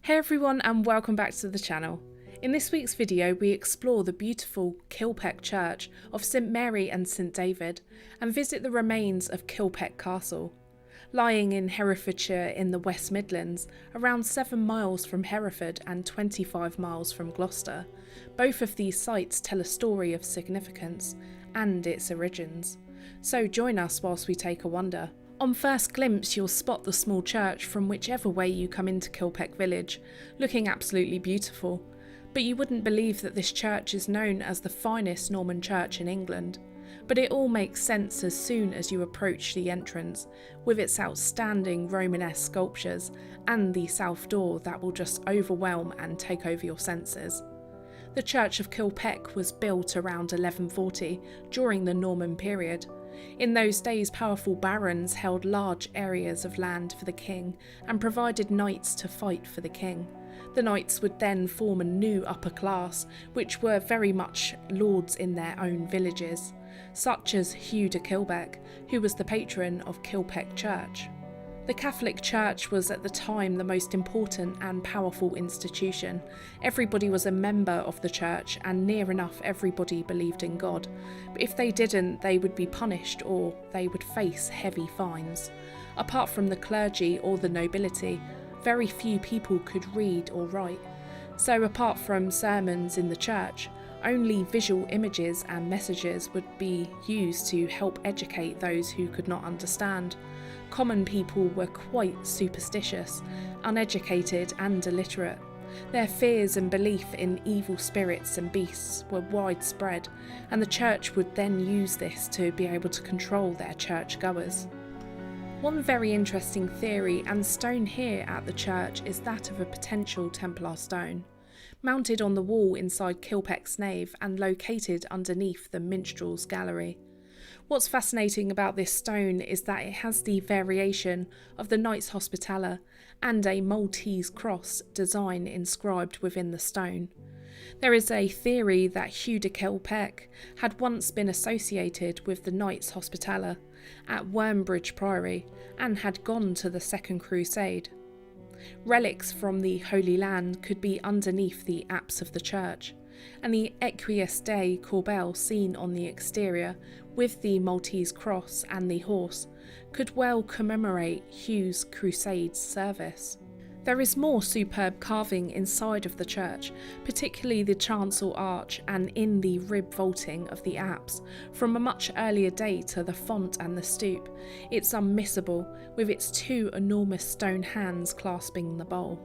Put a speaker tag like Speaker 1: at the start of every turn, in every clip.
Speaker 1: Hey everyone, and welcome back to the channel. In this week's video we explore the beautiful Kilpeck Church of St Mary and St David and visit the remains of Kilpeck Castle. Lying in Herefordshire in the West Midlands, around 7 miles from Hereford and 25 miles from Gloucester, both of these sites tell a story of significance and its origins. So join us whilst we take a wander. On first glimpse you'll spot the small church from whichever way you come into Kilpeck village, looking absolutely beautiful, but you wouldn't believe that this church is known as the finest Norman church in England. But it all makes sense as soon as you approach the entrance, with its outstanding Romanesque sculptures and the south door that will just overwhelm and take over your senses. The Church of Kilpeck was built around 1140 during the Norman period. In those days, powerful barons held large areas of land for the king and provided knights to fight for the king. The knights would then form a new upper class, which were very much lords in their own villages, such as Hugh de Kilbeck, who was the patron of Kilpeck Church. The Catholic Church was at the time the most important and powerful institution. Everybody was a member of the church and near enough everybody believed in God. But if they didn't, they would be punished or they would face heavy fines. Apart from the clergy or the nobility, very few people could read or write. So apart from sermons in the church, only visual images and messages would be used to help educate those who could not understand. Common people were quite superstitious, uneducated and illiterate. Their fears and belief in evil spirits and beasts were widespread, and the church would then use this to be able to control their churchgoers. One very interesting theory and stone here at the church is that of a potential Templar stone, mounted on the wall inside Kilpeck's nave and located underneath the minstrel's gallery. What's fascinating about this stone is that it has the variation of the Knights Hospitaller and a Maltese cross design inscribed within the stone. There is a theory that Hugh de Kilpeck had once been associated with the Knights Hospitaller at Wormbridge Priory and had gone to the Second Crusade. Relics from the Holy Land could be underneath the apse of the church, and the exquisite Corbels seen on the exterior with the Maltese cross and the horse could well commemorate Hugh's Crusade service. There is more superb carving inside of the church, particularly the chancel arch and in the rib vaulting of the apse. From a much earlier date to the font and the stoop, it's unmissable, with its 2 enormous stone hands clasping the bowl.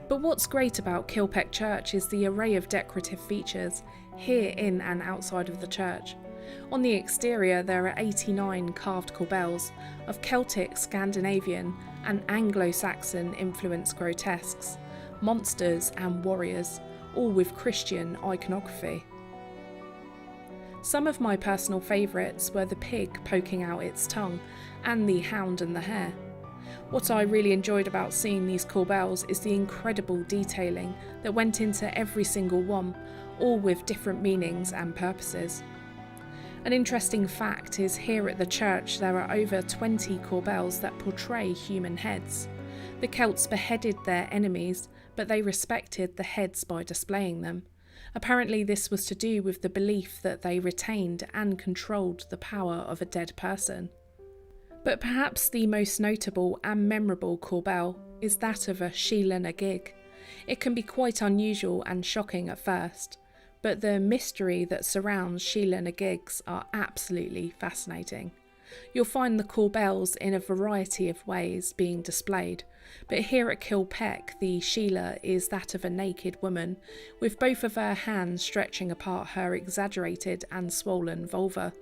Speaker 1: But what's great about Kilpeck Church is the array of decorative features here in and outside of the church. On the exterior there are 89 carved corbels of Celtic, Scandinavian and Anglo-Saxon influenced grotesques, monsters and warriors, all with Christian iconography. Some of my personal favourites were the pig poking out its tongue and the hound and the hare. What I really enjoyed about seeing these corbels is the incredible detailing that went into every single one, all with different meanings and purposes. An interesting fact is here at the church there are over 20 corbels that portray human heads. The Celts beheaded their enemies, but they respected the heads by displaying them. Apparently this was to do with the belief that they retained and controlled the power of a dead person. But perhaps the most notable and memorable corbel is that of a Sheela gig. It can be quite unusual and shocking at first, but the mystery that surrounds Sheela gigs are absolutely fascinating. You'll find the corbels in a variety of ways being displayed, but here at Kilpeck the Sheela is that of a naked woman, with both of her hands stretching apart her exaggerated and swollen vulva.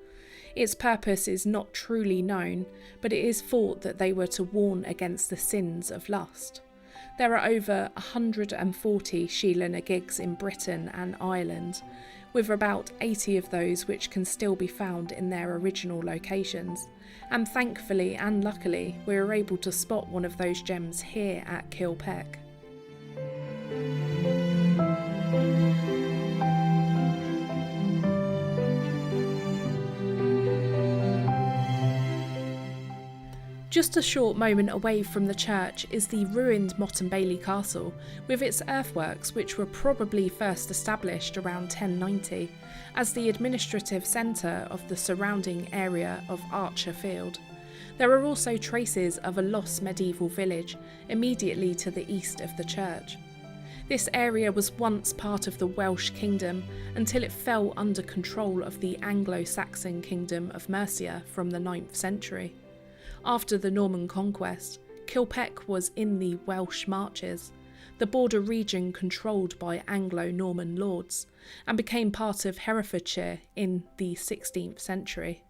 Speaker 1: Its purpose is not truly known, but it is thought that they were to warn against the sins of lust. There are over 140 Sheela gigs in Britain and Ireland, with about 80 of those which can still be found in their original locations. And thankfully and luckily, we were able to spot one of those gems here at Kilpeck. Just a short moment away from the church is the ruined Motte-and-Bailey Castle, with its earthworks which were probably first established around 1090, as the administrative centre of the surrounding area of Archer Field. There are also traces of a lost medieval village immediately to the east of the church. This area was once part of the Welsh kingdom until it fell under control of the Anglo-Saxon kingdom of Mercia from the 9th century. After the Norman Conquest, Kilpeck was in the Welsh Marches, the border region controlled by Anglo-Norman lords, and became part of Herefordshire in the 16th century.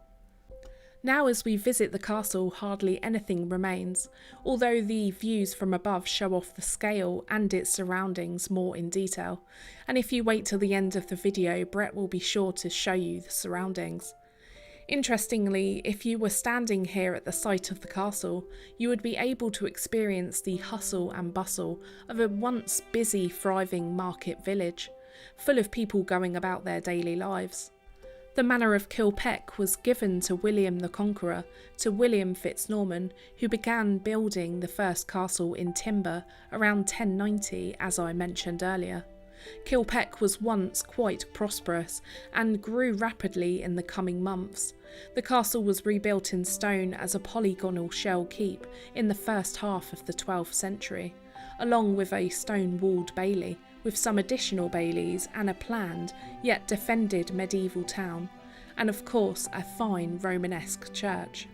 Speaker 1: Now as we visit the castle, hardly anything remains, although the views from above show off the scale and its surroundings more in detail, and if you wait till the end of the video, Brett will be sure to show you the surroundings. Interestingly, if you were standing here at the site of the castle, you would be able to experience the hustle and bustle of a once busy, thriving market village, full of people going about their daily lives. The manor of Kilpeck was given to William the Conqueror, to William Fitznorman, who began building the first castle in timber around 1090, as I mentioned earlier. Kilpeck was once quite prosperous and grew rapidly in the coming months. The castle was rebuilt in stone as a polygonal shell keep in the first half of the 12th century, along with a stone-walled bailey, with some additional baileys and a planned yet defended medieval town, and of course a fine Romanesque church.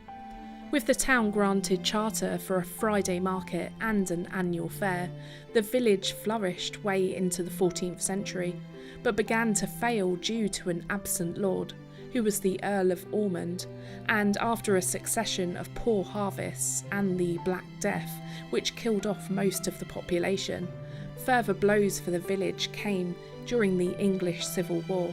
Speaker 1: With the town granted charter for a Friday market and an annual fair, the village flourished way into the 14th century, but began to fail due to an absent lord, who was the Earl of Ormond, and after a succession of poor harvests and the Black Death, which killed off most of the population. Further blows for the village came during the English Civil War,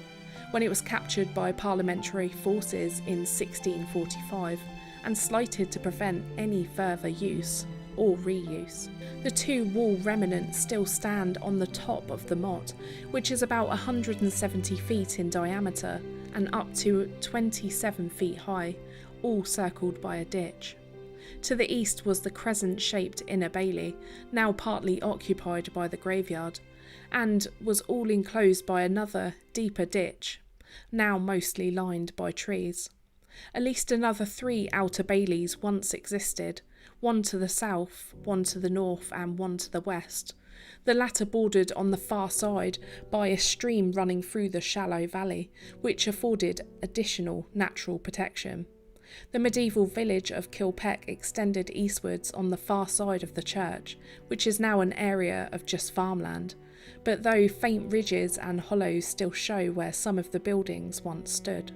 Speaker 1: when it was captured by parliamentary forces in 1645, and slighted to prevent any further use or reuse. The two wall remnants still stand on the top of the motte, which is about 170 feet in diameter and up to 27 feet high, all circled by a ditch. To the east was the crescent-shaped inner bailey, now partly occupied by the graveyard, and was all enclosed by another, deeper ditch, now mostly lined by trees. At least another 3 outer baileys once existed, one to the south, one to the north and one to the west, the latter bordered on the far side by a stream running through the shallow valley, which afforded additional natural protection. The medieval village of Kilpeck extended eastwards on the far side of the church, which is now an area of just farmland, but though faint ridges and hollows still show where some of the buildings once stood.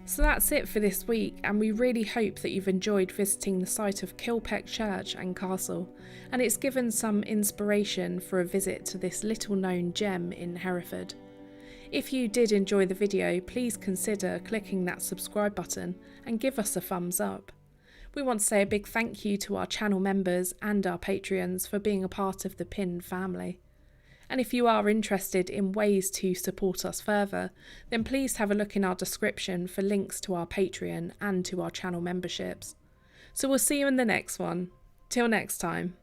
Speaker 1: So that's it for this week, and we really hope that you've enjoyed visiting the site of Kilpeck Church and Castle, and it's given some inspiration for a visit to this little known gem in Hereford. If you did enjoy the video, please consider clicking that subscribe button and give us a thumbs up. We want to say a big thank you to our channel members and our Patreons for being a part of the PIN family. And if you are interested in ways to support us further, then please have a look in our description for links to our Patreon and to our channel memberships. So we'll see you in the next one. Till next time.